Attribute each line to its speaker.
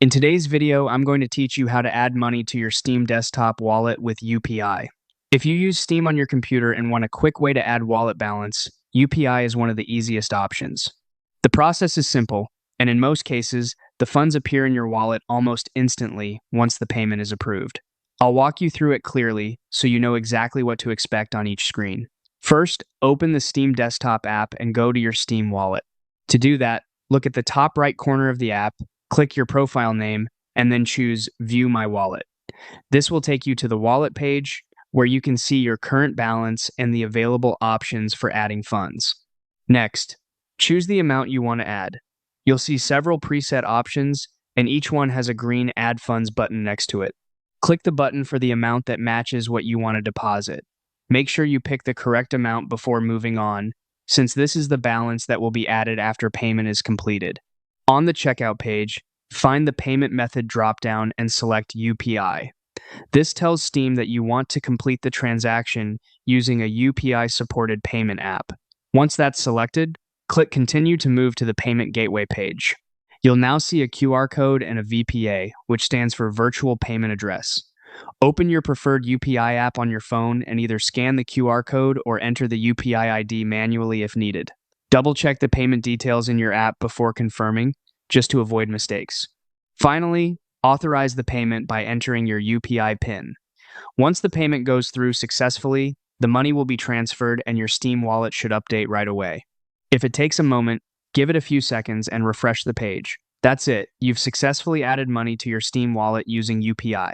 Speaker 1: In today's video, I'm going to teach you how to add money to your Steam desktop wallet with UPI. If you use Steam on your computer and want a quick way to add wallet balance, UPI is one of the easiest options. The process is simple, and in most cases, the funds appear in your wallet almost instantly once the payment is approved. I'll walk you through it clearly so you know exactly what to expect on each screen. First, open the Steam desktop app and go to your Steam wallet. To do that, look at the top right corner of the app, click your profile name, and then choose View My Wallet. This will take you to the wallet page where you can see your current balance and the available options for adding funds. Next, choose the amount you want to add. You'll see several preset options, and each one has a green Add Funds button next to it. Click the button for the amount that matches what you want to deposit. Make sure you pick the correct amount before moving on, since this is the balance that will be added after payment is completed. On the checkout page, find the payment method dropdown and select UPI. This tells Steam that you want to complete the transaction using a UPI-supported payment app. Once that's selected, click Continue to move to the payment gateway page. You'll now see a QR code and a VPA, which stands for Virtual Payment Address. Open your preferred UPI app on your phone and either scan the QR code or enter the UPI ID manually if needed. Double-check the payment details in your app before confirming, just to avoid mistakes. Finally, authorize the payment by entering your UPI PIN. Once the payment goes through successfully, the money will be transferred and your Steam wallet should update right away. If it takes a moment, give it a few seconds and refresh the page. That's it. You've successfully added money to your Steam wallet using UPI.